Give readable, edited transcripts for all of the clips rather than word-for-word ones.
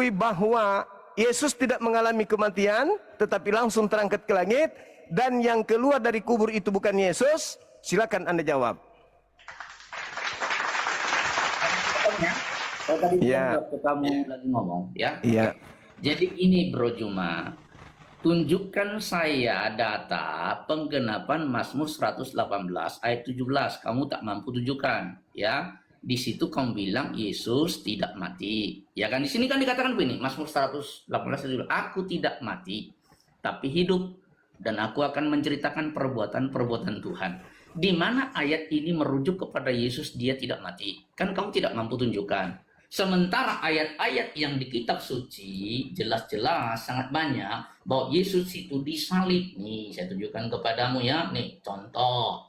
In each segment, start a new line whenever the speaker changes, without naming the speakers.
mengetahui bahwa Yesus tidak mengalami kematian, tetapi langsung terangkat ke langit, dan yang keluar dari kubur itu bukan Yesus? Silakan Anda jawab.
Kalau tadi waktu kamu lagi ngomong, ya.
Iya.
Jadi ini Bro Juma, tunjukkan saya data penggenapan Mazmur 118 ayat 17. Kamu tak mampu tunjukkan, ya. Di situ kamu bilang Yesus tidak mati. Ya kan, di sini kan dikatakan begini, Mazmur 118 ayat 17, aku tidak mati, tapi hidup, dan aku akan menceritakan perbuatan-perbuatan Tuhan. Di mana ayat ini merujuk kepada Yesus dia tidak mati? Kan kamu tidak mampu tunjukkan. Sementara ayat-ayat yang di kitab suci jelas-jelas sangat banyak bahwa Yesus itu disalib. Nih, saya tunjukkan kepadamu ya. Nih, contoh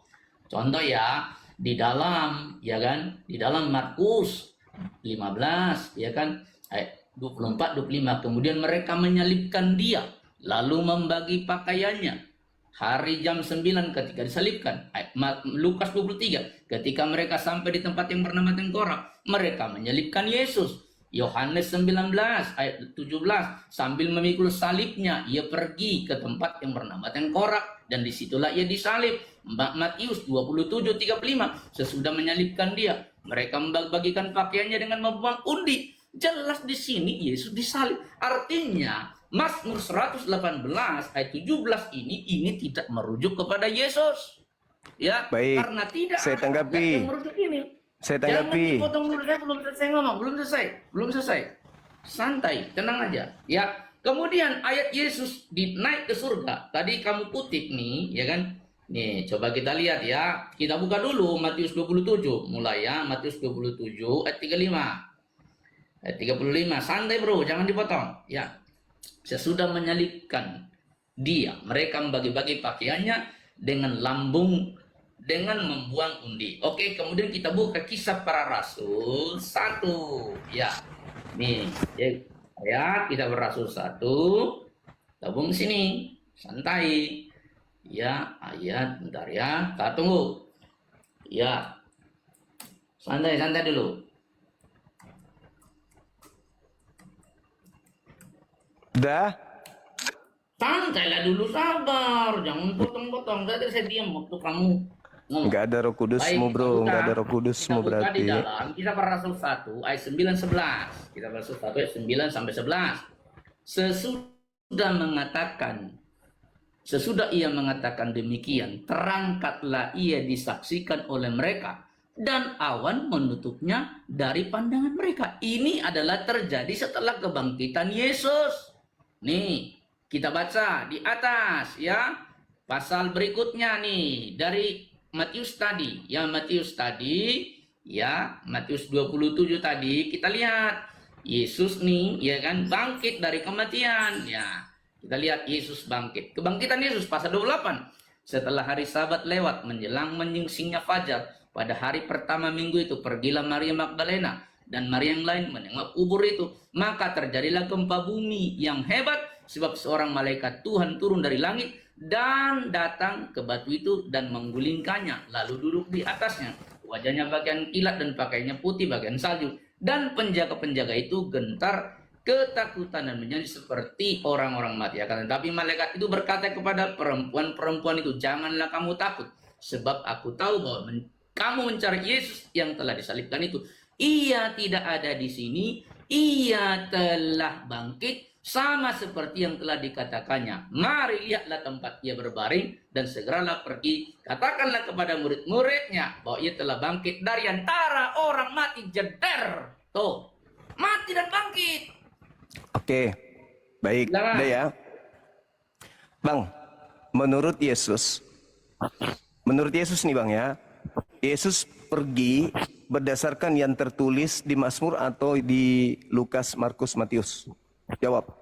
ya, di dalam, ya kan, di dalam Markus 15, ya kan, ayat 24 25, kemudian mereka menyalibkan dia lalu membagi pakaiannya. Hari jam 9 ketika disalibkan. Lukas 23, ketika mereka sampai di tempat yang bernama Tengkorak, mereka menyalibkan Yesus. Yohanes 19 ayat 17, sambil memikul salibnya ia pergi ke tempat yang bernama Tengkorak, dan disitulah ia disalib. Matius 27 35, sesudah menyalibkan dia, mereka membagikan pakaiannya dengan membuang undi. Jelas di sini Yesus disalib. Artinya Mazmur 118 ayat 17 ini tidak merujuk kepada Yesus. Ya,
baik.
Karena tidak
saya tanggapi.
yang merujuk ini.
Saya tanggapi.
Jangan dipotong dulu, saya belum selesai ngomong, belum selesai. Santai, tenang aja. Ya, kemudian ayat Yesus naik ke surga. Tadi kamu kutip nih, ya kan? Nih, coba kita lihat ya. Kita buka dulu Matius 27, mulai ya, Matius 27 ayat 35. Ayat 35, santai bro, jangan dipotong. Ya. Sesudah menyalibkan dia, mereka membagi-bagi pakaiannya dengan lambung, dengan membuang undi. Oke, kemudian kita buka Kisah Para Rasul 1. Ya, nih, ya, Kisah Para Rasul 1. Gabung sini, santai. Ya, ayat, bentar ya, kita tunggu. Ya, santai dulu.
Dah.
Santailah dulu, sabar, jangan potong-potong. Tadi saya diam waktu kamu ngomong.
Enggak ada Roh Kudusmu, bro. Enggak ada Roh Kudusmu berarti.
Di dalam Kisah Para Rasul 1 ayat 9 11. Kisah Para Rasul 1 ayat 9 sampai 11. Sesudah ia mengatakan demikian, terangkatlah ia disaksikan oleh mereka, dan awan menutupnya dari pandangan mereka. Ini adalah terjadi setelah kebangkitan Yesus. Nih, kita baca di atas ya. Pasal berikutnya nih dari Matius tadi. Ya, Matius tadi ya, Matius 27 tadi kita lihat Yesus nih ya kan bangkit dari kematian ya. Kita lihat Yesus bangkit. Kebangkitan Yesus pasal 28. Setelah hari Sabat lewat menjelang menyingsingnya fajar, pada hari pertama minggu itu pergilah Maria Magdalena dan Maria yang lain menengok kubur itu. Maka terjadilah gempa bumi yang hebat, sebab seorang malaikat Tuhan turun dari langit dan datang ke batu itu dan menggulingkannya, lalu duduk di atasnya. Wajahnya bagian kilat dan pakaiannya putih bagian salju. Dan penjaga-penjaga itu gentar ketakutan dan menjadi seperti orang-orang mati. Akan tetapi malaikat itu berkata kepada perempuan-perempuan itu, janganlah kamu takut, sebab aku tahu bahwa kamu mencari Yesus yang telah disalibkan itu. Ia tidak ada di sini, ia telah bangkit, sama seperti yang telah dikatakannya. Mari lihatlah tempat ia berbaring, dan segeralah pergi. Katakanlah kepada murid-muridnya bahwa ia telah bangkit dari antara orang mati. Jeder. Tuh, mati dan bangkit.
Oke, baik. Udah ya. Bang, menurut Yesus nih Bang ya, Yesus pergi berdasarkan yang tertulis di Mazmur atau di Lukas, Markus, Matius? Jawab.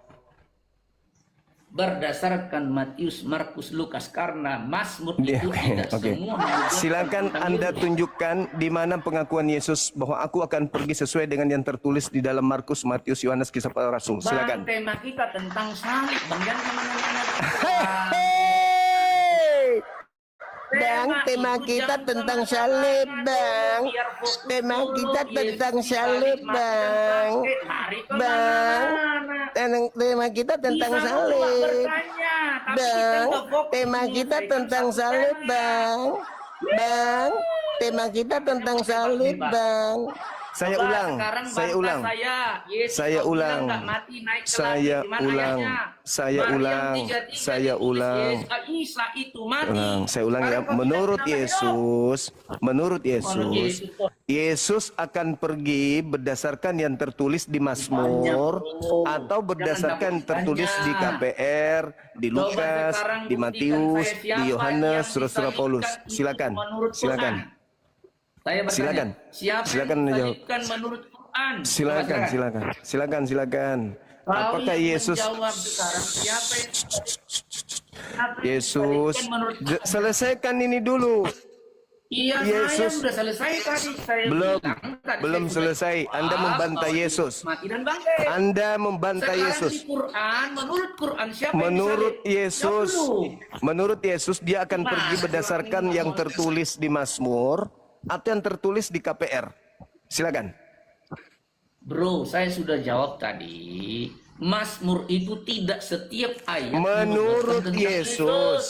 Berdasarkan Matius, Markus, Lukas, karena Mazmur itu tidak semua.
Silakan Anda tunjukkan di mana pengakuan Yesus bahwa aku akan pergi sesuai dengan yang tertulis di dalam Markus, Matius, Yohanes, Kisah Para Rasul. Silakan.
Bang, tema kita tentang salib, Bang. Jangan kemana-mana.
Bang, tema kita tentang salib, Bang. Tema kita tentang salib, Bang. Bang. kita tentang
Bisa
salib.
bertanya, tapi kita
Bang,
nggak fokus
tema kita
menyelesaikan
tentang
satu
salib,
tema.
Bang. Bang, tema kita tentang salib, Bang. Saya
Coba
ulang,
sekarang
saya
bantah
ulang.
saya. Yesus
Saya
kau bilang
ulang.
nggak mati naik ke
Saya
langit. Di mana
ulang.
ayatnya?
Saya
Maryam
ulang.
3:3
Saya
ditulis
ulang.
Isa itu mati.
Saya ulang ya.
Sekarang kau bilang
Menurut
kenapa hidup?
Yesus, menurut
Menurut
Yesus,
Yesus kok.
Yesus akan pergi berdasarkan yang tertulis di Mazmur
Bro.
atau berdasarkan
Jangan
tertulis di
banyak.
KPR, di
Coba
Lukas,
sekarang
di
buktikan
Matius,
saya
di
siapa
Yohanes,
yang
Surat-surat Paulus.
disalibkan itu
Silakan,
menurut
silakan,
Quran. Saya bertanya,
silakan,
siapa
silakan
yang
menjawab.
disalibkan menurut Quran? Coba
Silakan, silakan, silakan, silakan.
Kau
Apakah
yang
Yesus
menjawab sekarang siapa yang siapa yang
Yesus
disalibkan menurut Quran?
selesaikan ini dulu.
Iya, saya
Yesus
sudah selesai tadi. Saya
belum
bilang, tadi
belum
saya sudah
selesai. Anda
jawab
membantah
bahwa
Yesus.
mati dan bangkit.
Anda membantah
Sekarang
Yesus.
di Quran, menurut Quran siapa
Menurut
yang disalib?
Yesus,
Jawab dulu.
menurut Yesus dia akan
Nah,
pergi berdasarkan yang tertulis di Mazmur atau yang tertulis di KPR. Silakan.
Bro, saya sudah jawab tadi. Mazmur itu tidak setiap ayat
Menurut
menyebutkan tentang
Yesus,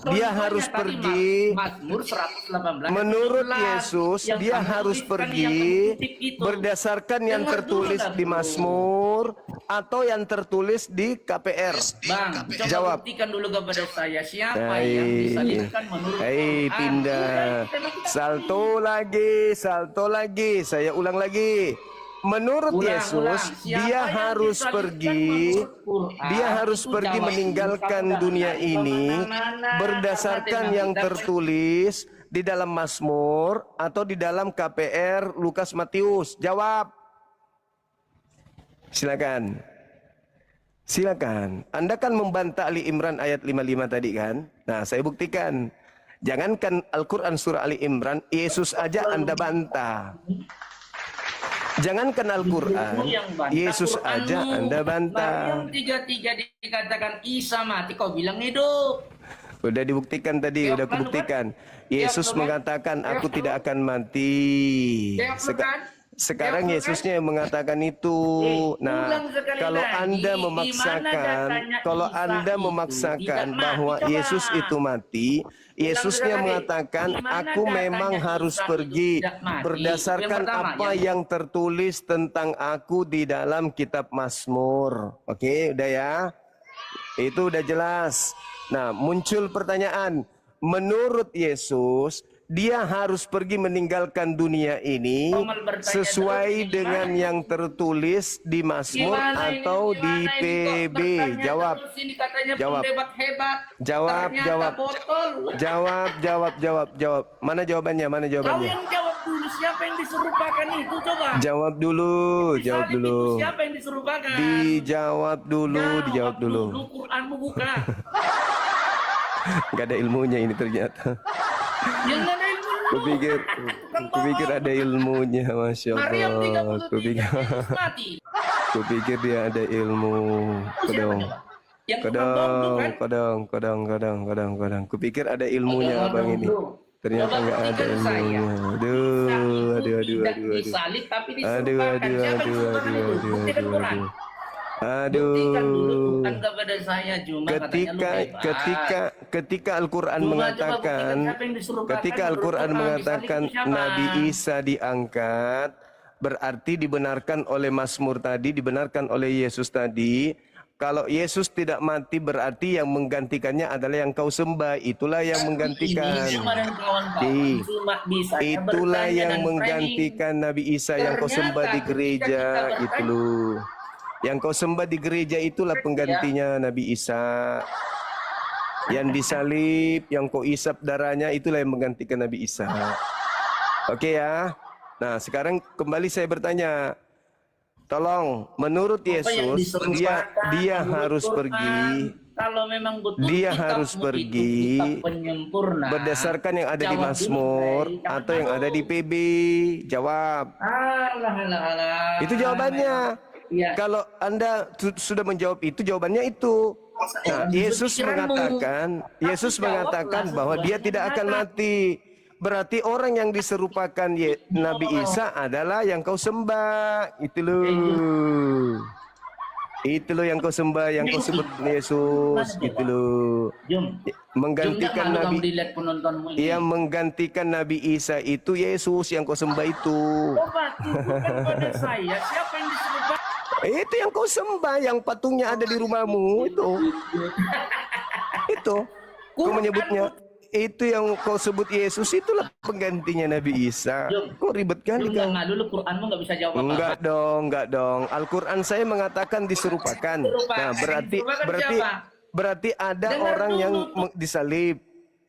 dia
Contohnya
harus
tadi
pergi.
Mazmur 118.
Menurut
17,
Yesus,
yang
dia
kamu
harus
tuliskan, yang
pergi
kamu kutip itu.
berdasarkan yang
Dengar dulu
tertulis
dah,
di
bro.
Mazmur atau yang tertulis di KPR.
Bang, coba
Jawab.
buktikan dulu kepada saya siapa yang
Hai,
disalibkan menurut
hai,
Quran.
pindah.
Udah, tema kita
Salto lagi, salto lagi. Saya ulang lagi. Menurut
Ulang,
Yesus,
ulang. Siapa
dia
yang
harus
disalibkan
pergi,
menurut Quran,
dia harus
itu
pergi
jawab
meninggalkan
dulu, kamu
dunia
jangan
ini
kemana-mana,
berdasarkan
karena
yang
tema kita
tertulis di dalam Mazmur atau di dalam KPR, Lukas, Matius. Jawab. Silakan. Silakan. Anda kan membantah Ali Imran ayat 55 tadi kan? Nah, saya buktikan. Jangankan Al-Quran surah Ali Imran, Yesus aja Anda bantah. Jangankan Al-Quran, Yesus aja Anda bantah.
Maryam 3:3 dikatakan Isa mati, kau bilang hidup.
Udah dibuktikan tadi,
Jawab
udah
kan,
kubuktikan. Yesus
Jawab,
mengatakan, aku
Jawab,
tidak akan mati.
Jawab, kan?
Sekarang
Jawab,
Yesusnya yang mengatakan itu. Nah,
ulang sekali
kalau
lagi,
Anda
di mana
memaksakan,
datanya
kalau
Isa
Anda
itu
memaksakan
tidak
bahwa
mati, coba.
Yesus itu mati, Yesusnya
sekali.
mengatakan,
Di mana
aku memang
datanya
harus
Isa itu
pergi
tidak mati?
berdasarkan
Yang pertama,
apa yang tertulis tentang aku di dalam kitab Mazmur. Oke, udah ya? Itu udah jelas. Nah, muncul pertanyaan, menurut Yesus, dia harus pergi meninggalkan dunia ini sesuai dengan yang tertulis di Mazmur atau di PB. Jawab. Jawab. Jawab, jawab. Jawab. Mana jawabannya? Mana
Kau
jawabannya?
yang jawab dulu, siapa yang diserupakan itu, coba.
Jawab dulu, jawab
Salib
dulu.
itu siapa yang diserupakan?
Dijawab dulu, dijawab dulu.
Quranmu buka.
Gak ada ilmunya ini ternyata.
Yang nggak ada ilmu lu.
Kupikir ada ilmunya, Masya
Maryam
Allah.
33
Kupikir,
Yesus mati.
kupikir dia ada ilmu.
Siapa
Kodong,
coba? Yang tukang bom tuh kan?
kodong. Kupikir ada ilmunya abang ini. Ternyata
Coba
nggak ada
buktikan saya.
ilmunya. Aduh.
Tidak disalib tapi
Aduh.
diserupakan. Siapa yang diserupakan itu? Buktikan Quran. Buktikan dulu bukan kepada saya cuma
Ketika Al-Quran
Cuma
mengatakan,
coba buktikan siapa yang diserupakan
ketika
menurut
Al-Quran
Quran,
mengatakan
disalib itu siapa?
Nabi Isa diangkat, berarti dibenarkan oleh Mazmur tadi, dibenarkan oleh Yesus tadi. Kalau Yesus tidak mati berarti yang menggantikannya adalah yang kau sembah. Itulah yang menggantikan. Itulah yang menggantikan Nabi Isa yang kau sembah di gereja. Itu loh. Yang kau sembah di gereja itulah penggantinya Nabi Isa. Yang disalib, yang kau isap darahnya itulah yang menggantikan Nabi Isa. Oke ya. Nah, sekarang kembali saya bertanya. Tolong, menurut Yesus dia harus pergi.
Kalau memang betul
dia harus pergi berdasarkan yang ada di Mazmur atau yang ada di PB. Jawab. Itu jawabannya.
Ya.
Kalau Anda sudah menjawab itu, jawabannya itu. Nah, Yesus mengatakan bahwa dia tidak akan mati. Berarti orang yang diserupakan Nabi Isa adalah yang kau sembah. Itu loh. Itu loh yang kau sembah, yang kau sebut Yesus. Itu loh.
Jom.
Menggantikan
Jom, kamu
Nabi.
dilihat penontonmu ini.
Yang menggantikan Nabi Isa itu Yesus yang kau sembah itu.
Oh, batu bukan pada saya. Siapa yang disebut?
Itu yang kau sembah, yang patungnya ada di rumahmu itu. Itu. Kau menyebutnya. Itu yang kau sebut Yesus, itulah penggantinya Nabi Isa. Kok ribet kali kau?
Jangan dulu, Quranmu nggak bisa jawab apa-apa.
Enggak dong. Al-Quran saya mengatakan diserupakan. Nah, berarti ada orang yang disalib.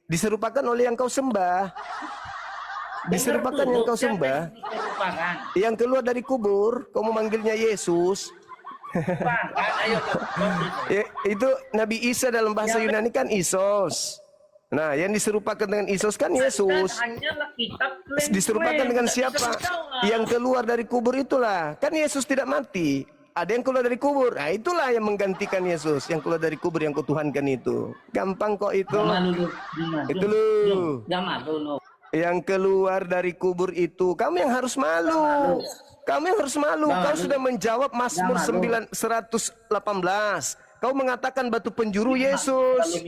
Diserupakan oleh yang kau sembah. Diserupakan yang kau sembah. Yang keluar dari kubur, kau memanggilnya Yesus. Itu Nabi Isa dalam bahasa Yunani kan Isos. Nah, yang diserupakan dengan Isos kan Yesus. Diserupakan dengan siapa? Yang keluar dari kubur itulah. Kan Yesus tidak mati. Ada yang keluar dari kubur. Nah, itulah yang menggantikan Yesus. Yang keluar dari kubur yang kutuhankan itu. Gampang kok itu. Itu loh. Yang keluar dari kubur itu. Kamu yang harus malu. Kamu yang harus malu. Kau sudah menjawab Mazmur 118. Kau mengatakan batu penjuru Yesus.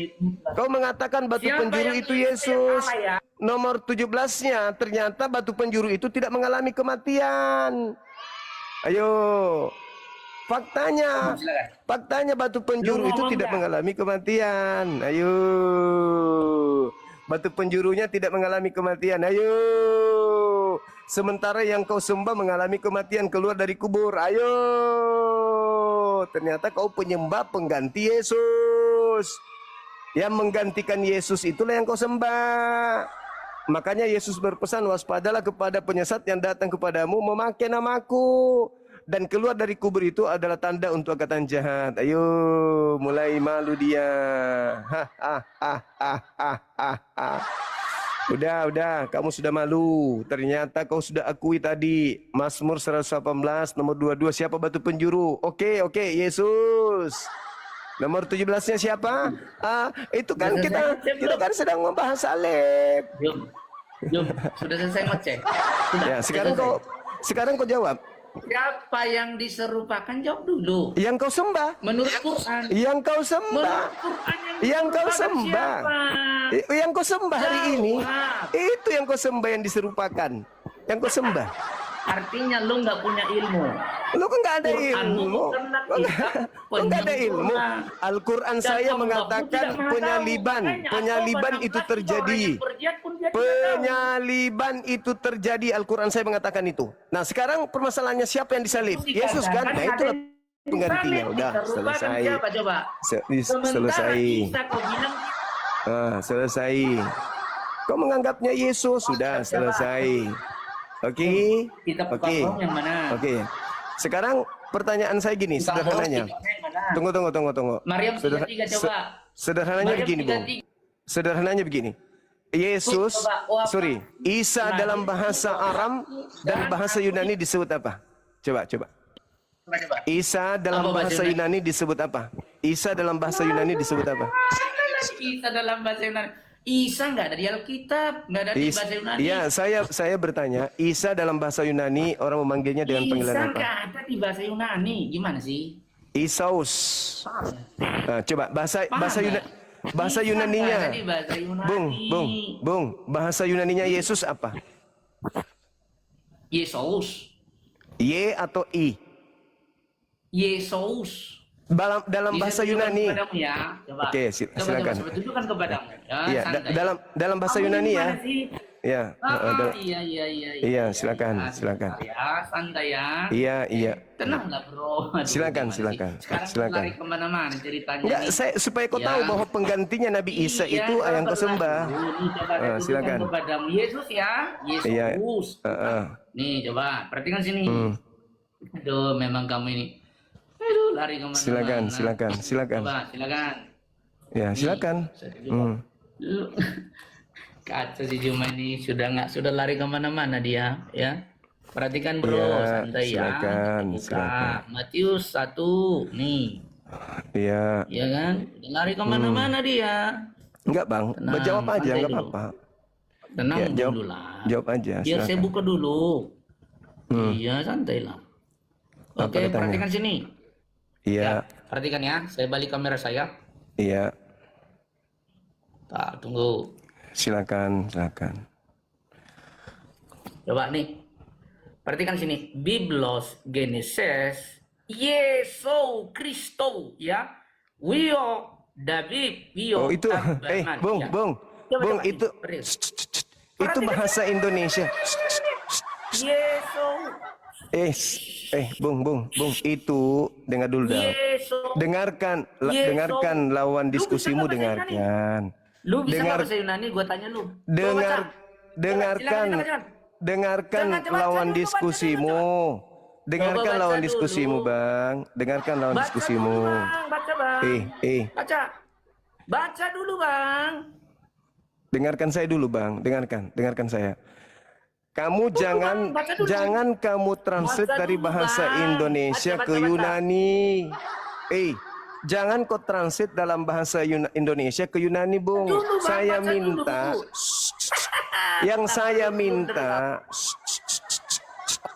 Kau mengatakan batu penjuru itu Yesus. Nomor 17-nya ternyata batu penjuru itu tidak mengalami kematian. Ayo. Faktanya batu penjuru itu tidak mengalami kematian. Ayo. Batu penjurunya tidak mengalami kematian. Ayo. Sementara yang kau sembah mengalami kematian, keluar dari kubur. Ayo. Ternyata kau penyembah pengganti Yesus. Yang menggantikan Yesus itulah yang kau sembah. Makanya Yesus berpesan, waspadalah kepada penyesat yang datang kepadamu memakai namaku. Dan keluar dari kubur itu adalah tanda untuk angkatan jahat. Ayo, mulai malu dia. Udah, kamu sudah malu. Ternyata kau sudah akui tadi. Mazmur 118 nomor 22, siapa batu penjuru? Oke, Yesus. Nomor 17-nya siapa? Itu kan kita kan sedang membahas salib.
Jom, sudah selesai ngecek.
Ya, sekarang kau jawab.
Siapa yang diserupakan? Jawab dulu.
Yang kau sembah.
Menurut Quran.
Yang kau sembah. Yang kau sembah. Yang kau sembah hari ini. Itu yang kau sembah, yang diserupakan. Yang kau sembah.
Artinya lu nggak punya ilmu.
Lu kan nggak ada ilmu. Lu nggak ada ilmu. Al-Quran saya mengatakan penyaliban itu terjadi. Penyaliban itu terjadi. Al-Quran saya mengatakan itu. Nah, sekarang permasalahannya siapa yang disalib? Yesus kan? Nah, itulah penggantinya. Udah selesai. Selesai. Selesai. Kau menganggapnya Yesus. Sudah selesai. Oke. Oke. Sekarang pertanyaan saya gini, sederhananya. Tunggu.
Maryam 33 coba.
Sederhananya begini, Bung. Sederhananya begini. Yesus, Isa dalam bahasa Aram dan bahasa Yunani disebut apa? Coba. Isa dalam bahasa Yunani disebut apa? Isa dalam bahasa Yunani disebut apa?
Isa dalam bahasa Yunani. Isa nggak ada di Alkitab, nggak ada di bahasa Yunani.
Iya, saya bertanya, Isa dalam bahasa Yunani orang memanggilnya dengan panggilan apa?
Isa nggak ada di bahasa Yunani, gimana sih?
Isaus. Nah, coba bahasa Yunaninya. Bung, bahasa Yunaninya Yesus apa?
Yesus.
Y atau I?
Yesus.
Dalam bahasa Yunani.
Ya. Coba.
Oke, silakan.
Coba tunjukkan kepadamu.
Iya, dalam bahasa Yunani ya. Iya. Iya, silakan.
Ya, santai ya.
Iya.
Tenanglah, bro.
Silakan.
Sekarang lari kemana-mana ceritanya.
Enggak, supaya kau tahu bahwa penggantinya Nabi Isa itu yang kau sembah. Silakan.
Kepadamu Yesus ya. Yesus. Nih, coba perhatikan sini. Aduh, memang kamu ini. Aduh, lari kemana-mana.
Silakan.
Coba, silakan.
Ya, silakan.
Kacau si Juma ini sudah lari kemana-mana dia, ya. Perhatikan bro, santai
silakan.
Matius 1, nih.
Iya.
Iya kan? Udah lari kemana-mana dia.
Enggak bang, jawab aja, enggak apa-apa.
Tenang dulu lah.
Jawab aja.
Biar saya buka dulu. Iya, santai lah. Oke, perhatikan sini.
Iya,
Perhatikan ya, saya balik kamera saya.
iya.
Tak, tunggu.
Silakan, silakan.
Coba nih. Perhatikan sini. Biblos Genesis Yesus Kristo ya. Wio David
Oh
Wio
itu,
Taberman,
Bung,
ya.
Bung,
Coba,
Bung,
coba nih,
itu,
perhatikan.
itu bahasa Indonesia.
Yesus
Bung, itu dengar dulu dah.
Yesus Yesus.
Dengarkan lawan
Lu bisa nggak
diskusimu,
bahasa Yunani?
dengarkan.
Lu bisa nggak
Dengar,
bahasa Yunani? Gua tanya lu. Coba baca.
dengar,
Silakan,
dengarkan,
silakan.
dengarkan
Jangan, baca
lawan
dulu, baca
diskusimu.
dulu.
Dengarkan
Coba
lawan
baca
diskusimu,
dulu.
Bang. Dengarkan lawan
Baca
diskusimu.
dulu, Bang. Baca, Bang. Baca. Baca dulu, Bang.
Dengarkan saya dulu, Bang. Dengarkan saya. Kamu
Bang. Baca dulu.
jangan kamu translate
Baca
dari
dulu,
bahasa
Bang.
Indonesia
Baca,
ke
baca, baca.
Yunani. Jangan kau translate dalam bahasa Indonesia ke Yunani, Bung.
Dulu, Bang.
Saya
Baca
minta,
dulu.
yang saya minta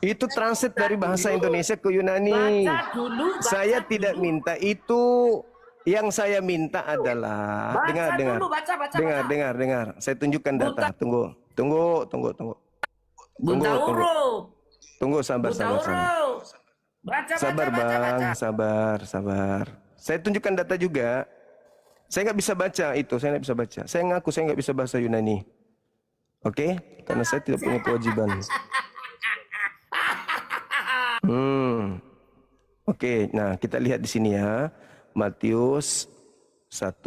itu translate dari bahasa Indonesia ke Yunani.
Baca dulu. Baca
Saya
dulu.
tidak minta itu. Yang saya minta adalah
Baca dulu, baca.
dengar. Saya tunjukkan data. Tunggu.
Buta huruf.
Tunggu, sabar.
Buta huruf. Baca,
Sabar,
baca,
Bang.
baca.
Sabar. Saya tunjukkan data juga. Saya nggak bisa baca itu. Saya nggak bisa baca. Saya ngaku saya nggak bisa bahasa Yunani. Oke? Karena saya tidak punya kewajiban. Oke, nah kita lihat di sini ya. Matius 1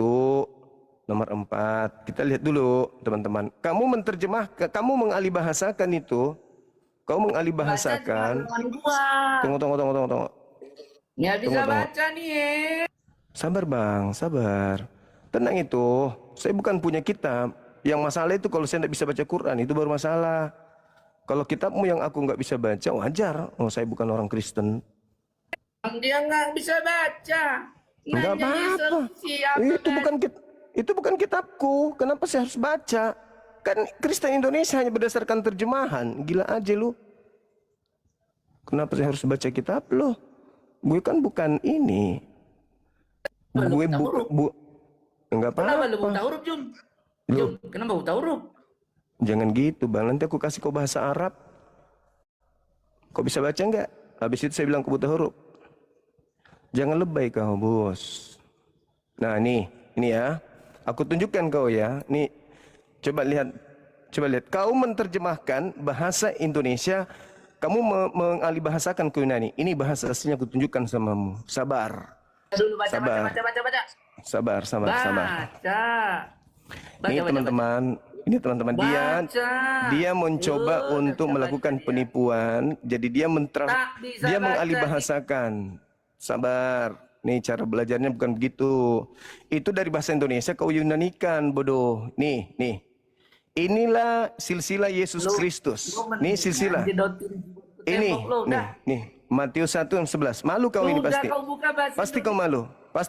nomor 4. Kita lihat dulu, teman-teman. Kamu menerjemahkan, kamu mengalihbahasakan itu. Kamu mengalihbahasakan. Tunggu.
Nggak bisa
Tunggu.
baca nih.
Sabar, Bang, sabar. Tenang itu. Saya bukan punya kitab. Yang masalah itu kalau saya tidak bisa baca Quran, itu baru masalah. Kalau kitabmu yang aku nggak bisa baca, wajar. Oh, saya bukan orang Kristen.
Dia nggak bisa baca.
Enggak apa-apa. Itu bukan kitabku. Kenapa saya harus baca? Kan Kristen Indonesia hanya berdasarkan terjemahan. Gila aja lu. Kenapa saya harus baca kitab lo? Gue kan bukan ini. Gue enggak apa-apa.
Kenapa lu buta huruf, Jum? Kenapa buta huruf?
Jangan gitu, Bang. Nanti aku kasih kau bahasa Arab. Kau bisa baca enggak? Habis itu saya bilang kau buta huruf. Jangan lebay kau, Bos. Nah, ini ya. Aku tunjukkan kau ya. Nih, coba lihat. Kau menerjemahkan bahasa Indonesia, kamu mengalihbahasakan ke Yunani. Ini bahasa aslinya aku tunjukkan samamu. Sabar.
Baca.
Sabar.
Baca.
Ini teman-teman, dia mencoba untuk melakukan penipuan. Jadi dia mengalihbahasakan. Sabar. Nih cara belajarnya bukan begitu. Itu dari bahasa Indonesia kau Yunanikan, bodoh. Nih. Inilah silsilah Yesus Kristus. Nih silsilah. Nih. Matius 1:11. Malu kau ini pasti. Pasti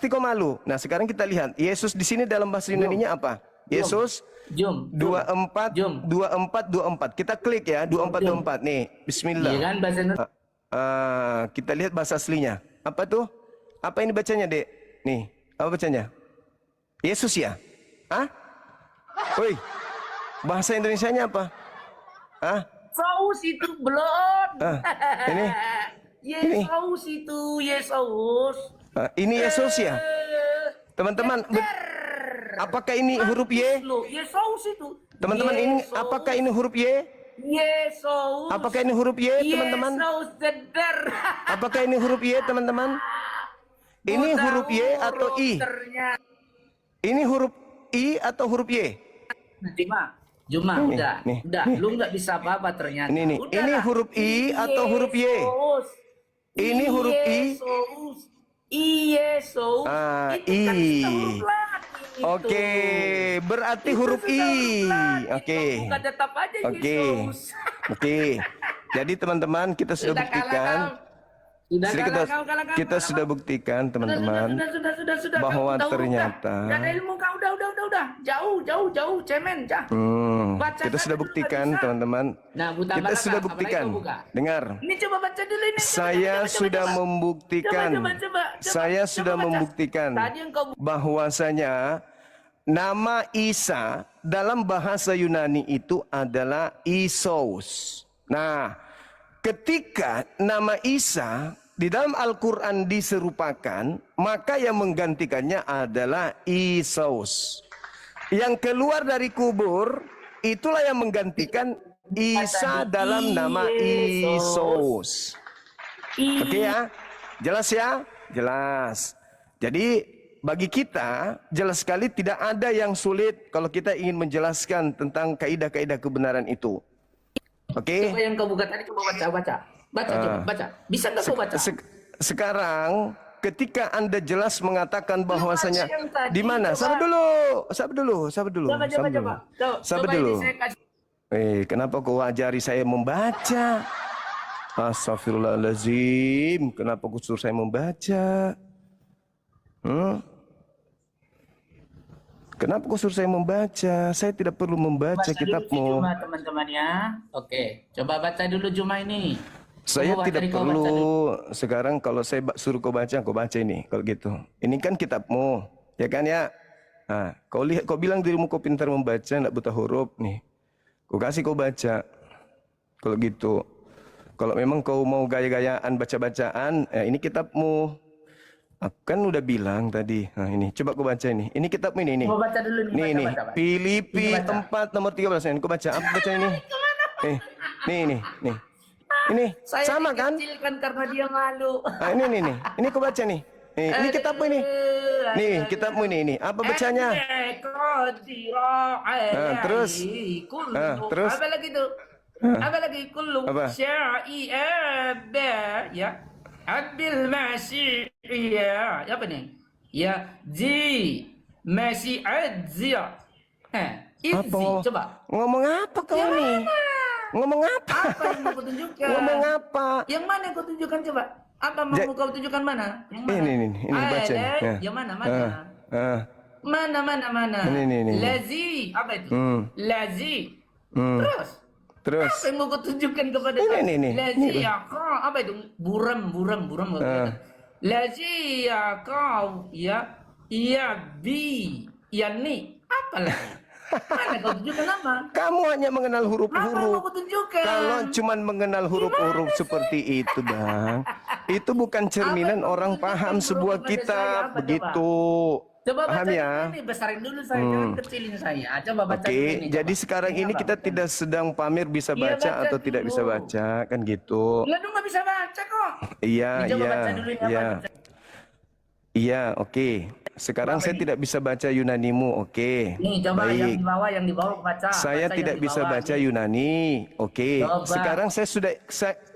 kau malu. Nah, sekarang kita lihat. Yesus di sini dalam bahasa Yunaninya apa? Yesus 24. Kita klik ya 24. Nih, bismillah.
Iya kan bahasa Indonesia.
Kita lihat bahasa aslinya. Apa tuh? Apa ini bacanya, Dek? Nih, apa bacanya? Yesus ya? Hah? Woi. Bahasa Indonesianya apa? Hah?
Saus itu belum.
Ini.
Yesus itu Yesus.
Ini Yesus ya? Teman-teman, apakah ini huruf Y?
Yesus itu.
Teman-teman, ini apakah ini huruf Y?
Yesus.
Apakah ini huruf Y, teman-teman?
Yesus dedar.
Apakah ini huruf Y, teman-teman? Ini huruf Y atau I? Ini huruf I atau huruf Y?
Cuma udah. Lu nggak bisa apa-apa ternyata.
Ini huruf I atau huruf Y? Ini huruf I.
Yesus.
I. Oke, berarti huruf I. Oke. Oke. Jadi teman-teman kita sudah buktikan.
Sudah
Jadi
kalah kau, kalah kau.
kita sudah buktikan teman-teman
Sudah.
bahwa
Kau tahu,
ternyata
udah ada ilmu kau, udah. Jauh, cemen, Baca
kita sudah
dulu,
buktikan
bisa.
teman-teman.
Nah, buta
Kita
balaka,
sudah
apalagi
buktikan.
kau buka.
Dengar.
Ini coba baca dulu ini.
Saya sudah membuktikan.
Coba.
Saya sudah
baca.
membuktikan
Tadi yang kau
bahwasanya nama Isa dalam bahasa Yunani itu adalah Isos. Nah, ketika nama Isa di dalam Al-Quran diserupakan, maka yang menggantikannya adalah Isos. Yang keluar dari kubur, itulah yang menggantikan Isa dalam nama Isos. Oke ya? Jelas ya? Jelas. Jadi bagi kita jelas sekali tidak ada yang sulit kalau kita ingin menjelaskan tentang kaidah-kaidah kebenaran itu. Oke?
Coba yang kau buka tadi, coba baca. Coba baca. Bisa nggak kau baca?
Sekarang ketika Anda jelas mengatakan bahwasanya
yang tadi,
di mana?
coba.
Sabar dulu.
Coba.
Sabar
Coba
dulu.
ini saya kasih.
Kenapa kau ajari saya membaca? Astagfirullahaladzim. Kenapa kau suruh saya membaca? Kenapa kau suruh saya membaca? Saya tidak perlu membaca
Baca dulu
kitabmu.
Juma, teman-teman ya. Oke, coba baca dulu Juma ini.
Saya
Coba
tidak
tadi kau baca dulu.
perlu. Sekarang kalau saya suruh kau baca ini. Kalau gitu. Ini kan kitabmu. Ya kan ya? Nah, kau bilang dirimu kau pintar membaca, tidak buta huruf. Nih. Kau kasih kau baca. Kalau gitu. Kalau memang kau mau gaya-gayaan baca-bacaan, ini kitabmu. Aku kan udah bilang tadi. Nah ini, coba kau baca ini. Ini kitabmu ini.
Coba baca dulu nih.
Nih.
Baca.
Filipi
Ini baca.
4 nomor 13. Ini kau baca. Apa baca ini? Nih. Ini
Saya
sama kan?
dikecilkan karena dia malu.
Ah, ini. Ini kau baca nih. Ini kitabmu ini. Nih, kitabmu ini. Apa bacanya? Terus. Terus.
Apa lagi tuh? Apa lagi? Kullu
Apa?
syai ya. Abil masih ya. Apa nih? Ya ji masih adzia.
Apa?
Coba.
Ngomong apa kau ini? Ngomong apa?
Apa yang mau kau tunjukkan?
Ngomong apa?
Yang mana yang kau tunjukkan coba? Apa mau kau tunjukkan mana? Yang mana?
Ini baca nih.
Yang mana? Mana?
Ini.
Lazi. Apa itu? Lazi.
Terus.
Apa yang mau kau tunjukkan kepada
Ini.
Lazi ya kau. Apa itu? Buram. Lazi ya kau. Ya bi. Ya ni. Apa lagi? Mana kau tunjukkan apa?
Kamu hanya mengenal
Apa yang mau
huruf-huruf.
kau tunjukkan?
Kalau cuman mengenal huruf-huruf seperti itu, Bang, itu bukan cerminan
Apa yang
orang
tunjukkan
paham
huruf
sebuah
kepada saya?
kitab
Apa,
begitu.
Coba baca
Paham
dulu
ya?
ini, besarin dulu saya, jangan kecilin saya. Coba baca dulu
Oke,
ini.
jadi
coba.
sekarang ini
apa?
kita tidak sedang pamer bisa
Iya,
baca
baca
atau tidak
dulu.
bisa baca, kan gitu.
Lah lu nggak bisa baca kok.
Iya,
Ini coba baca dulu ini apa?
Iya, oke. Sekarang saya tidak bisa baca Yunanimu, oke.
Nih coba
Baik.
yang di bawah baca.
Saya
Baca
tidak
yang di
bisa
bawah.
baca Yunani. Oke.
Coba.
Sekarang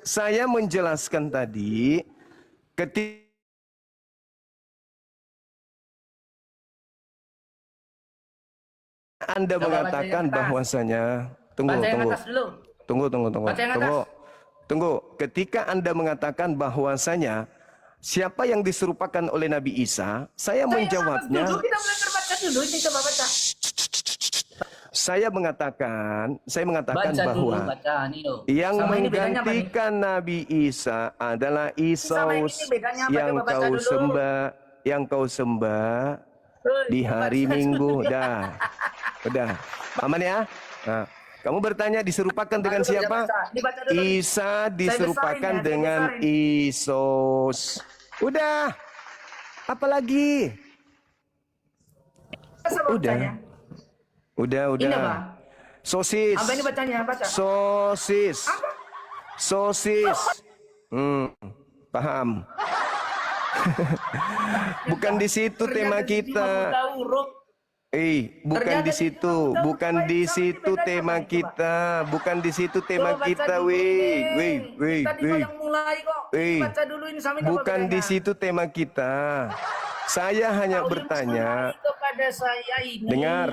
saya menjelaskan tadi ketika Anda
Coba baca
mengatakan
yang atas.
bahwasanya
Baca yang atas dulu.
Tunggu.
Baca yang atas.
Tunggu. Ketika Anda mengatakan bahwasanya siapa yang diserupakan oleh Nabi Isa, saya menjawabnya.
Dulu kita belajar baca dulu, ini coba baca.
Saya mengatakan
Baca dulu,
bahwa
baca nih loh.
yang
Sama ini bedanya apa nih?
menggantikan Nabi Isa adalah
Sama ini
Isos
bedanya apa?
yang
Coba baca
kau
dulu.
sembah di hari Minggu. Udah. Aman ya? Nah, kamu bertanya diserupakan dengan
Baca,
siapa?
baca. Dibaca dulu.
Isa diserupakan
besarin ya,
dengan
saya besarin.
Isos. Udah. Apalagi?
Coba bacanya.
Udah.
Ini apa?
Sosis.
Apa ini bacanya? Baca.
Sosis. Paham. Bukan di situ tema kita. Bukan
Ternyata
di situ,
kita
bukan
udah
di
baca,
situ
ini
tema
bedanya apa?
kita, bukan di situ tema
Coba baca
kita,
dulu ini. Tadi kau yang mulai kok. Baca dulu ini sama ini apa
bukan di
bedanya?
situ tema kita. Saya hanya
Kau yang
bertanya,
mulai kepada saya ini.
Dengar.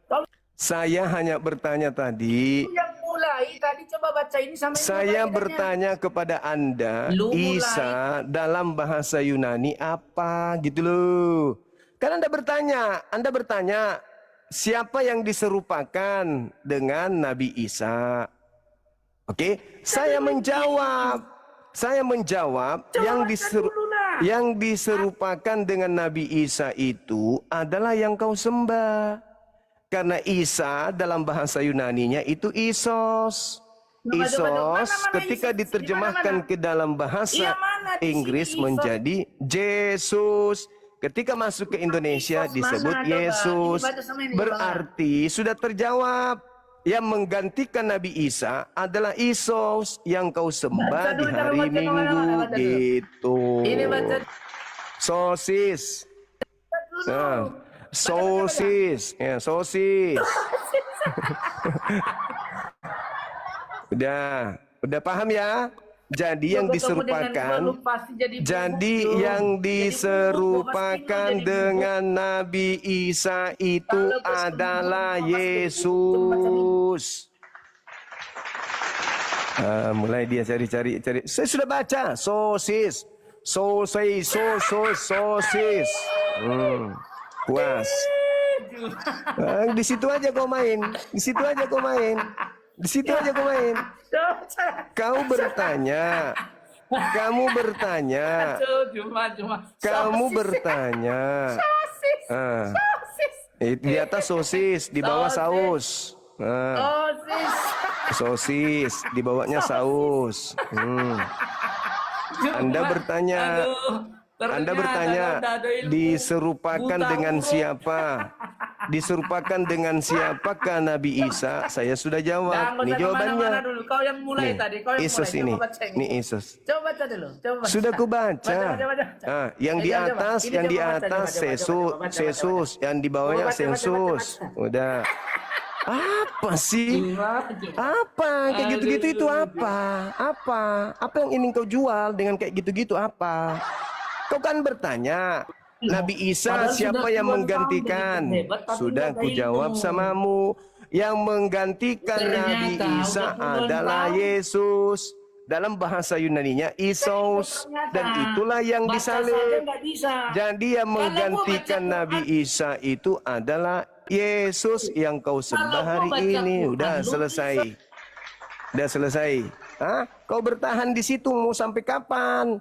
Kau
saya hanya bertanya tadi.
yang mulai. mulai tadi, coba baca ini sampai
Saya
mulai
bertanya kepada Anda,
Lu mulai.
Isa dalam bahasa Yunani apa gitu loh. Kan Anda bertanya, siapa yang diserupakan dengan Nabi Isa? Oke, saya menjawab. Yang diserupakan dengan Nabi Isa itu adalah yang kau sembah. Karena Isa dalam bahasa Yunaninya itu Isos. Isos ketika diterjemahkan ke dalam bahasa Inggris menjadi Yesus. Ketika masuk ke Indonesia disebut Yesus. Berarti sudah terjawab. Yang menggantikan Nabi Isa adalah Isos yang kau sembah di hari Minggu gitu. Sosis. Nah, sosis. Ya, sosis. Udah paham ya? Jadi yang diserupakan dengan Nabi Isa itu adalah Yesus. Mulai dia cari. Saya sudah baca sosis. Puas. Di situ aja kau main. Kamu bertanya. Di atas sosis, di bawah saus. Sosis, di bawahnya saus. Anda bertanya, diserupakan dengan siapa? Diserupakan dengan siapakah Nabi Isa? Saya sudah jawab. Ini jawabannya.
Kau yang mulai tadi.
Yesus ini. Ini Yesus.
Coba baca dulu.
Sudah ku baca. Yang di atas Yesus, yang di bawahnya sensus. Udah. Apa sih? Apa? Kayak gitu-gitu itu apa? Apa yang ingin kau jual dengan kayak gitu-gitu apa? Kau kan bertanya, Nabi Isa siapa yang menggantikan? Sudah kujawab samamu. Yang menggantikan Nabi Isa adalah Yesus. Dalam bahasa Yunaninya Isos. Dan itulah yang disalib. Jadi yang menggantikan Nabi Isa itu adalah Yesus yang kau sembah hari ini. Udah selesai. Kau bertahan di situ mau sampai kapan?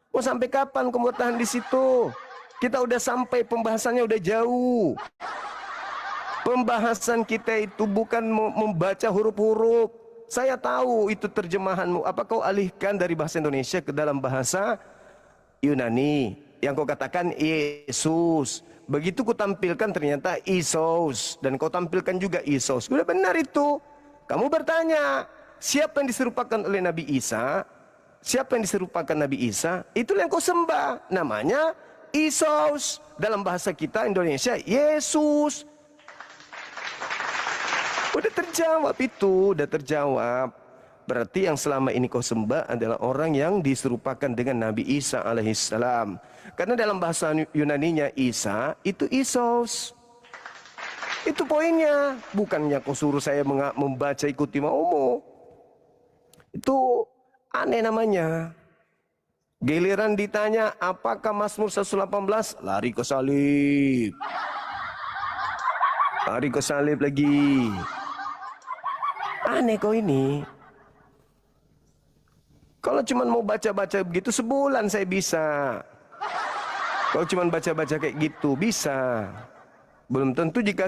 Mau sampai kapan kau bertahan di situ? Kita udah sampai, pembahasannya udah jauh. Pembahasan kita itu bukan membaca huruf-huruf. Saya tahu itu terjemahanmu. Apa kau alihkan dari bahasa Indonesia ke dalam bahasa Yunani? Yang kau katakan Yesus. Begitu ku tampilkan ternyata Isos. Dan kau tampilkan juga Isos. Sudah benar itu. Kamu bertanya, siapa yang diserupakan oleh Nabi Isa? Siapa yang diserupakan Nabi Isa? Itulah yang kau sembah. Namanya Isos. Dalam bahasa kita Indonesia Yesus. Udah terjawab itu. Udah terjawab. Berarti yang selama ini kau sembah adalah orang yang diserupakan dengan Nabi Isa alaihissalam. Karena dalam bahasa Yunaninya Isa itu Isos. Itu poinnya. Bukannya kau suruh saya membaca ikuti maumu. Itu aneh namanya. Giliran ditanya apakah Mazmur 118, lari ke salib. Lari ke salib lagi. Aneh kau ini. Kalau cuma mau baca-baca begitu sebulan saya bisa. Kalau cuma baca-baca kayak gitu bisa. Belum tentu jika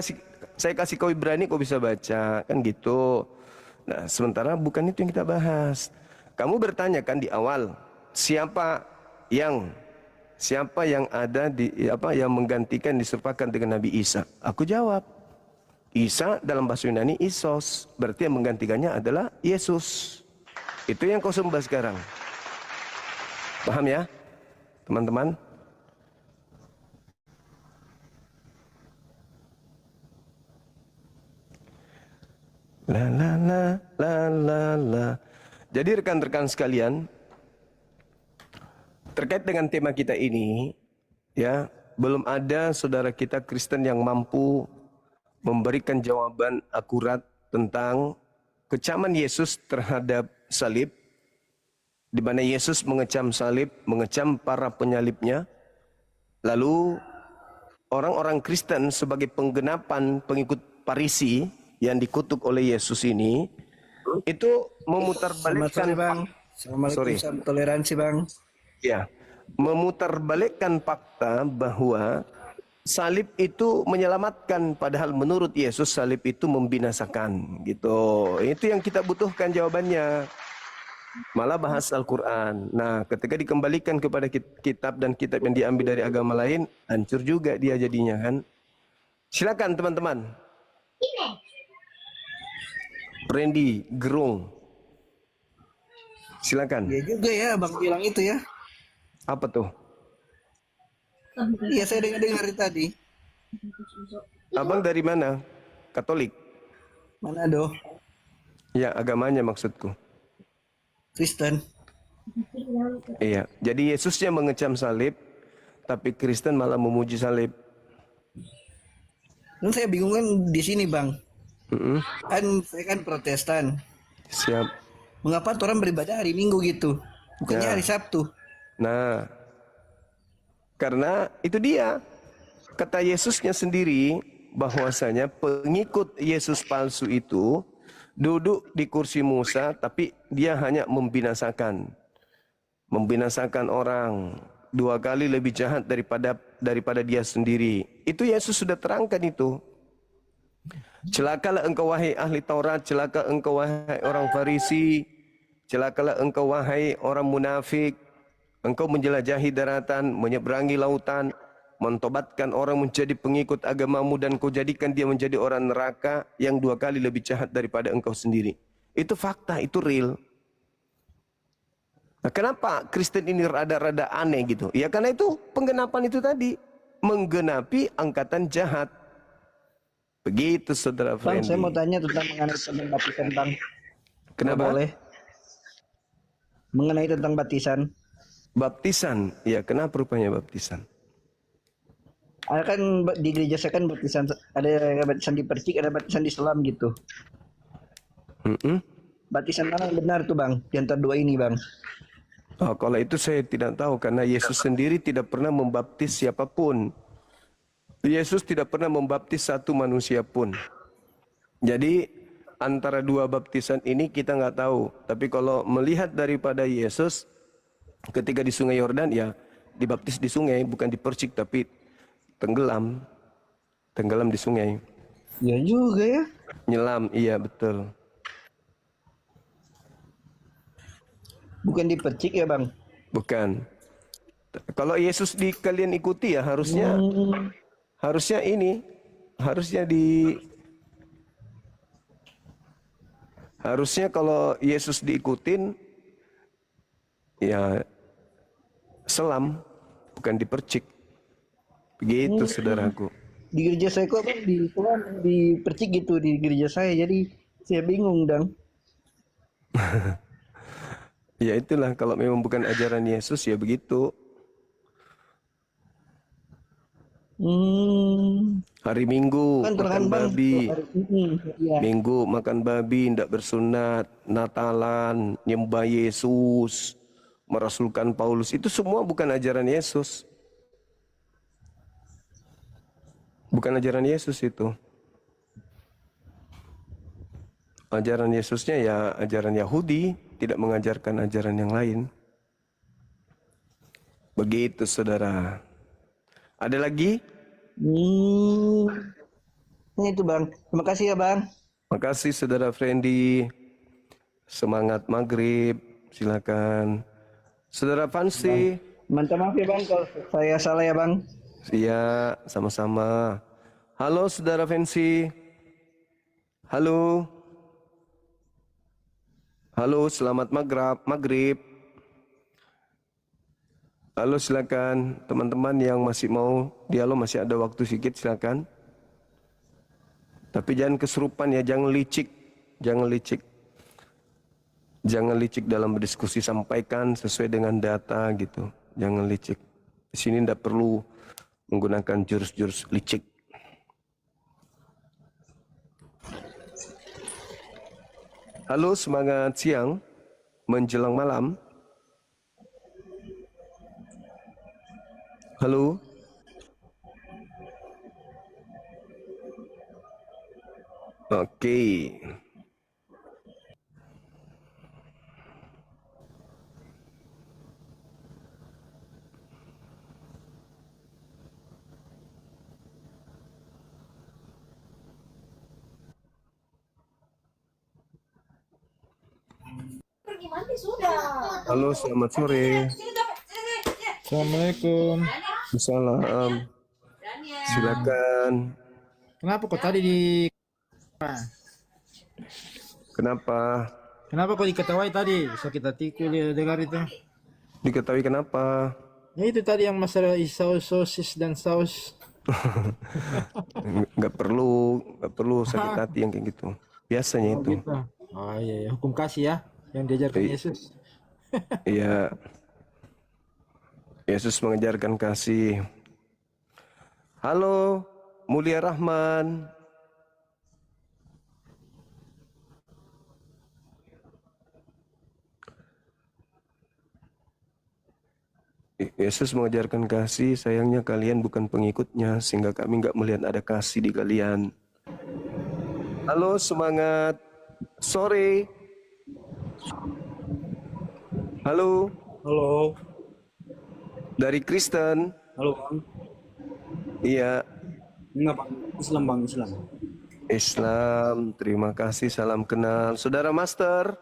saya kasih kau Ibrani kau bisa baca, kan gitu. Nah, sementara bukan itu yang kita bahas. Kamu bertanya kan di awal, siapa yang ada yang menggantikan diserupakan dengan Nabi Isa? Aku jawab, Isa dalam bahasa Yunani Isos, berarti yang menggantikannya adalah Yesus. Itu yang kau sembah sekarang. Paham ya, teman-teman? La la la la la la. Jadi rekan-rekan sekalian, terkait dengan tema kita ini, ya, belum ada saudara kita Kristen yang mampu memberikan jawaban akurat tentang kecaman Yesus terhadap salib, di mana Yesus mengecam salib, mengecam para penyalibnya. Lalu orang-orang Kristen sebagai penggenapan pengikut Farisi yang dikutuk oleh Yesus ini, itu
Selamat sore
memutarbalikkan
Bang. Assalamualaikum,
sorry,
salam toleransi Bang.
ya, memutarbalikkan fakta bahwa salib itu menyelamatkan, padahal menurut Yesus salib itu membinasakan, gitu. Itu yang kita butuhkan jawabannya. Malah bahas Al-Quran. Nah, ketika dikembalikan kepada kitab dan kitab yang diambil dari agama lain, hancur juga dia jadinya kan. Silakan teman-teman. Randy Gerung. Silakan.
Iya juga ya Bang bilang itu ya.
Apa tuh?
Iya saya dengar tadi.
Abang dari mana? Katolik?
Manado,
Ya, agamanya maksudku.
Kristen.
Iya. Jadi Yesusnya mengecam salib, tapi Kristen malah memuji salib.
Dan saya bingung kan di sini Bang.
Mm-mm.
Kan saya kan Protestan.
Siap.
Mengapa orang beribadah hari Minggu gitu? Bukannya
Ya.
hari Sabtu.
Nah, karena itu dia. Kata Yesusnya sendiri bahwasanya pengikut Yesus palsu itu duduk di kursi Musa, tapi dia hanya membinasakan. Membinasakan orang 2 kali lebih jahat daripada dia sendiri. Itu Yesus sudah terangkan itu. Celakalah engkau wahai ahli Taurat, celaka engkau wahai orang Farisi, celakalah engkau wahai orang munafik. Engkau menjelajahi daratan, menyeberangi lautan, mentobatkan orang menjadi pengikut agamamu, dan kau jadikan dia menjadi orang neraka yang 2 kali lebih jahat daripada engkau sendiri. Itu fakta, itu real. Nah, kenapa Kristen ini rada-rada aneh gitu? Ya karena itu penggenapan itu tadi, menggenapi angkatan jahat. Begitu saudara
Bang, saya mau
Friendly.
tanya tentang baptisan Bang.
Kenapa?
Boleh? Mengenai tentang baptisan.
Baptisan, ya kenapa rupanya baptisan?
Ada kan di gereja saya kan baptisan, ada baptisan di percik, ada baptisan di selam gitu.
Mm-mm.
Baptisan mana yang benar tuh Bang? Di antara dua ini Bang.
Oh, kalau itu saya tidak tahu karena Yesus sendiri tidak pernah membaptis siapapun. Yesus tidak pernah membaptis satu manusia pun. Jadi antara dua baptisan ini kita nggak tahu. Tapi kalau melihat daripada Yesus ketika di Sungai Yordan, ya dibaptis di sungai, bukan dipercik tapi tenggelam di sungai.
Ya juga ya.
Nyelam, iya betul.
Bukan di percik ya Bang.
Bukan. Kalau Yesus kalian ikuti ya harusnya ini harusnya kalau Yesus diikutin ya selam, bukan dipercik. Begitu saudaraku.
Di gereja saya kok Bang di percik gitu di gereja saya, jadi saya bingung Dang.
Ya itulah, kalau memang bukan ajaran Yesus ya begitu. Hari Minggu
Kan
makan
terang Bang.
babi.
Iya.
Minggu makan babi, tidak bersunat, Natalan, nyembah Yesus, merasulkan Paulus, itu semua bukan ajaran Yesus. Bukan ajaran Yesus itu. Ajaran Yesusnya ya ajaran Yahudi, tidak mengajarkan ajaran yang lain. Begitu saudara. Ada lagi?
Ini itu Bang. Terima kasih ya Bang.
Makasih saudara Friendly. Semangat maghrib. Silakan. Saudara Fancy.
Minta maaf ya Bang kalau saya salah ya Bang.
Iya, sama-sama. Halo saudara Fancy. Halo. Halo, selamat maghrib. Halo, silakan teman-teman yang masih mau dialog, masih ada waktu sedikit, silakan. Tapi jangan kesurupan ya, jangan licik. Jangan licik dalam berdiskusi, sampaikan sesuai dengan data gitu. Jangan licik. Di sini tidak perlu menggunakan jurus-jurus licik. Halo, semangat siang menjelang malam. Halo. Oke. Halo, selamat sore.
Assalamualaikum.
Salam. Silakan.
Kenapa kok tadi
Kenapa?
kenapa kok diketawai tadi? Sakit hatiku dengar itu.
Diketahui kenapa?
Ya itu tadi yang masalah saus sosis dan saus.
Nggak perlu sakit hati yang kayak gitu. Biasanya itu.
Gitu. Oh iya, iya. Hukum kasih ya yang diajarkan Yesus.
Iya. Yesus mengajarkan kasih. Halo, Mulia Rahman. Yesus mengajarkan kasih, sayangnya kalian bukan pengikutnya, sehingga kami nggak melihat ada kasih di kalian. Halo, semangat sore. Halo,
Halo,
dari Kristen.
halo Bang.
Iya,
Enggak Bang, Islam Bang, Islam.
Islam. Terima kasih, salam kenal. Saudara Master.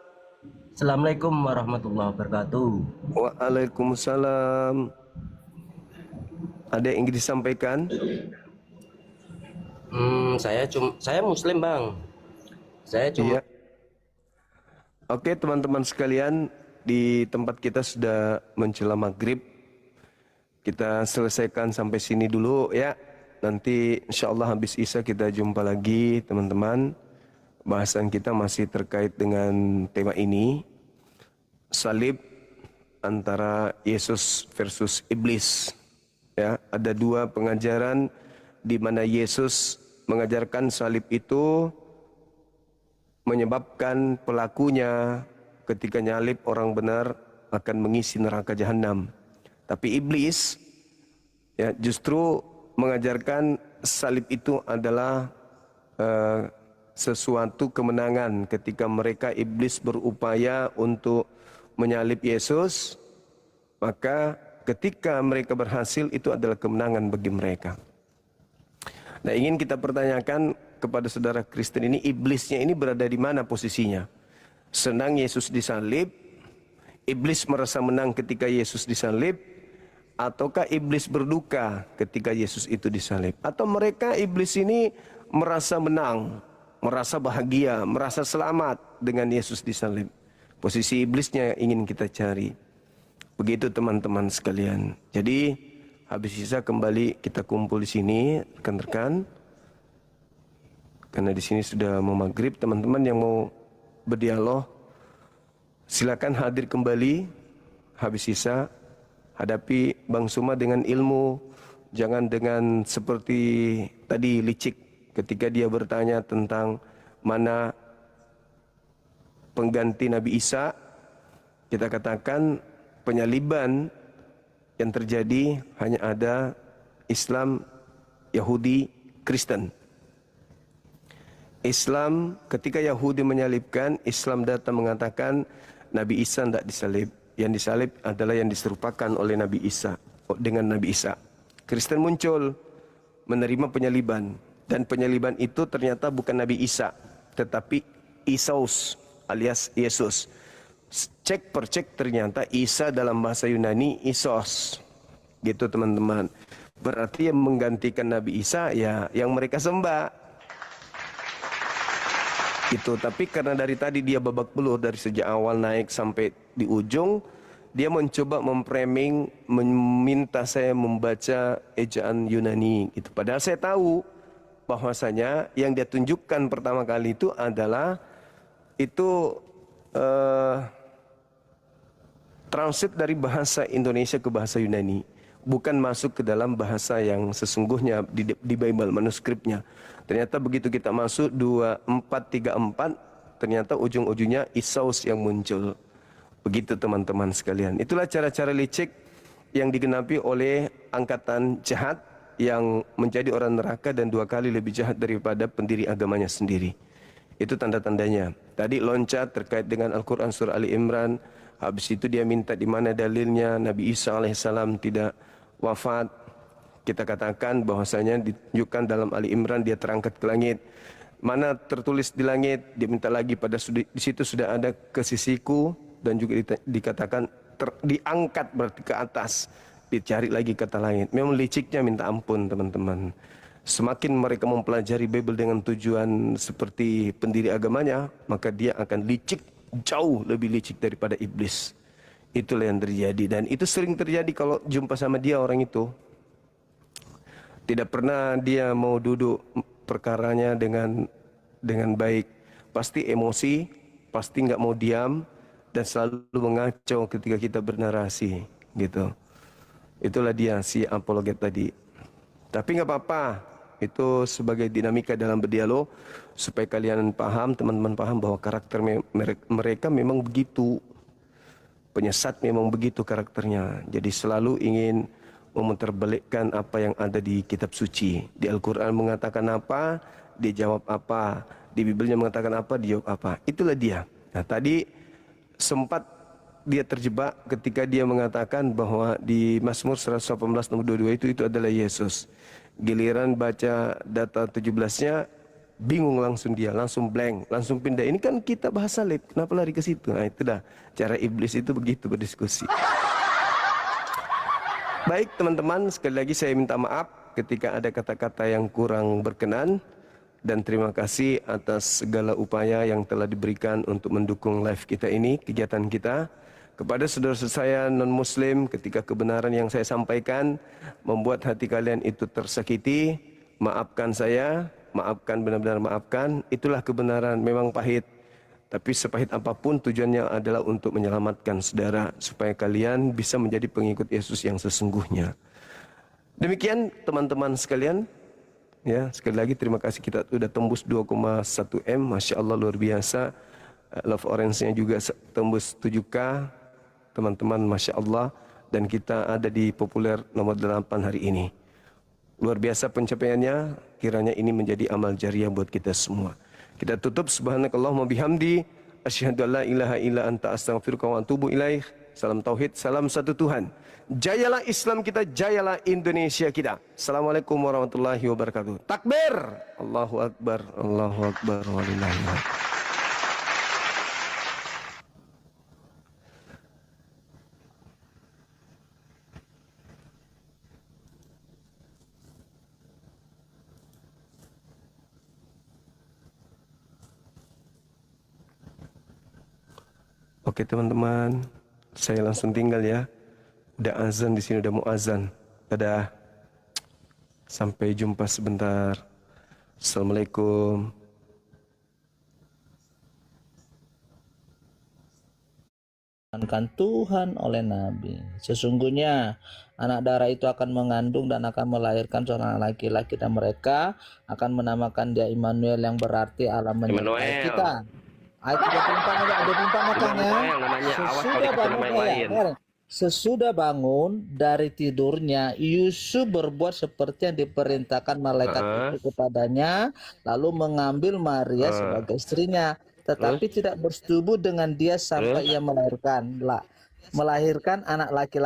Assalamualaikum warahmatullahi wabarakatuh.
Waalaikumsalam. Ada yang ingin disampaikan?
Saya Muslim bang. Saya cuma
Iya. Oke teman-teman sekalian, di tempat kita sudah menjelang maghrib. Kita selesaikan sampai sini dulu ya. Nanti insya Allah habis Isya kita jumpa lagi teman-teman. Bahasan kita masih terkait dengan tema ini. Salib antara Yesus versus iblis. Ya, ada dua pengajaran di mana Yesus mengajarkan salib itu menyebabkan pelakunya ketika nyalib orang benar akan mengisi neraka jahanam. Tapi iblis ya justru mengajarkan salib itu adalah sesuatu kemenangan ketika mereka iblis berupaya untuk menyalib Yesus, maka ketika mereka berhasil itu adalah kemenangan bagi mereka. Nah, ingin kita pertanyakan kepada saudara Kristen ini, iblisnya ini berada di mana posisinya? Senang Yesus disalib, iblis merasa menang ketika Yesus disalib, ataukah iblis berduka ketika Yesus itu disalib? Atau mereka iblis ini merasa menang, merasa bahagia, merasa selamat dengan Yesus disalib? Posisi iblisnya ingin kita cari. Begitu teman-teman sekalian. Jadi habis Isya kembali kita kumpul di sini rekan-rekan. Karena di sini sudah mau maghrib, teman-teman yang mau berdialog silakan hadir kembali habis Isya. Hadapi Bang Suma dengan ilmu, jangan dengan seperti tadi licik ketika dia bertanya tentang mana pengganti Nabi Isa. Kita katakan penyaliban yang terjadi hanya ada Islam, Yahudi, Kristen. Islam ketika Yahudi menyalibkan, Islam datang mengatakan Nabi Isa tidak disalib. Yang disalib adalah yang diserupakan oleh Nabi Isa dengan Nabi Isa. Kristen muncul menerima penyaliban, dan penyaliban itu ternyata bukan Nabi Isa tetapi Isus alias Yesus. Cek per cek ternyata Isa dalam bahasa Yunani Isos. Gitu teman-teman. Berarti yang menggantikan Nabi Isa ya yang mereka sembah. Itu, tapi karena dari tadi dia babak belur dari sejak awal naik sampai di ujung, dia mencoba memframing, meminta saya membaca ejaan Yunani. Itu padahal saya tahu bahwasanya yang dia tunjukkan pertama kali itu adalah itu transit dari bahasa Indonesia ke bahasa Yunani, bukan masuk ke dalam bahasa yang sesungguhnya di Bible manuskripnya. Ternyata begitu kita masuk 2434 ternyata ujung-ujungnya Isaus yang muncul. Begitu teman-teman sekalian. Itulah cara-cara licik yang digenapi oleh angkatan jahat yang menjadi orang neraka dan 2 kali lebih jahat daripada pendiri agamanya sendiri. Itu tanda-tandanya. Tadi loncat terkait dengan Al-Quran surah Ali Imran. Habis itu dia minta di mana dalilnya Nabi Isa alaihissalam tidak wafat. Kita katakan bahwasanya ditunjukkan dalam Ali Imran dia terangkat ke langit. Mana tertulis di langit, dia minta lagi pada di situ sudah ada ke sisiku, dan juga dikatakan diangkat berarti ke atas. Dicari lagi kata langit. Memang liciknya minta ampun teman-teman. Semakin mereka mempelajari Bible dengan tujuan seperti pendiri agamanya, maka dia akan licik, jauh lebih licik daripada iblis. Itulah yang terjadi, dan itu sering terjadi kalau jumpa sama dia orang itu. Tidak pernah dia mau duduk perkaranya dengan baik. Pasti emosi, pasti nggak mau diam, dan selalu mengacau ketika kita bernarasi, gitu. Itulah dia si apologet tadi. Tapi nggak apa-apa, itu sebagai dinamika dalam berdialog supaya kalian paham, teman-teman paham bahwa karakter mereka memang begitu. Penyesat memang begitu karakternya. Jadi selalu ingin memutarbalikkan apa yang ada di kitab suci. Di Al-Quran mengatakan apa, dia jawab apa. Di Bibelnya mengatakan apa, dia jawab apa. Itulah dia. Nah tadi sempat dia terjebak ketika dia mengatakan bahwa di Mazmur 118 nomor 22 itu adalah Yesus. Giliran baca data 17-nya, bingung langsung dia, langsung blank, langsung pindah. Ini kan kita bahasa salib, kenapa lari ke situ? Nah itu dah, cara iblis itu begitu berdiskusi. Baik teman-teman, sekali lagi saya minta maaf ketika ada kata-kata yang kurang berkenan. Dan terima kasih atas segala upaya yang telah diberikan untuk mendukung live kita ini, kegiatan kita. Kepada saudara-saudara saya non-muslim, ketika kebenaran yang saya sampaikan membuat hati kalian itu tersakiti, maafkan saya, maafkan, benar-benar maafkan. Itulah kebenaran, memang pahit. Tapi sepahit apapun tujuannya adalah untuk menyelamatkan saudara, supaya kalian bisa menjadi pengikut Yesus yang sesungguhnya. Demikian teman-teman sekalian. Ya, sekali lagi terima kasih, kita sudah tembus 2,1 M, Masya Allah luar biasa. Love Orange-nya juga tembus 7K, teman-teman Masya Allah. Dan kita ada di populer nomor 8 hari ini. Luar biasa pencapaiannya, kiranya ini menjadi amal jariah buat kita semua. Kita tutup, subhanakallahumma bihamdi, asyhadu an la ilaha illa anta astaghfiruka wa atubu ilaih. Salam tauhid, salam satu Tuhan. Jayalah Islam kita, jayalah Indonesia kita. Assalamualaikum warahmatullahi wabarakatuh. Takbir. Allahu Akbar, Allahu Akbar, walillahilhamd. Oke teman-teman, saya langsung tinggal ya. Udah azan di sini, udah mau azan. Dadah. Sampai jumpa sebentar. Assalamualaikum.
Tuhan oleh Nabi. Sesungguhnya anak darah itu akan mengandung dan akan melahirkan seorang laki-laki, dan mereka akan menamakan dia Immanuel, yang berarti Allah menyertai kita. Ayat 34 makanya sesudah bangun dari tidurnya, Yusuf berbuat seperti yang diperintahkan malaikat itu kepadanya, lalu mengambil Maria sebagai istrinya, tetapi tidak bersetubuh dengan dia sampai ia melahirkan anak laki-laki.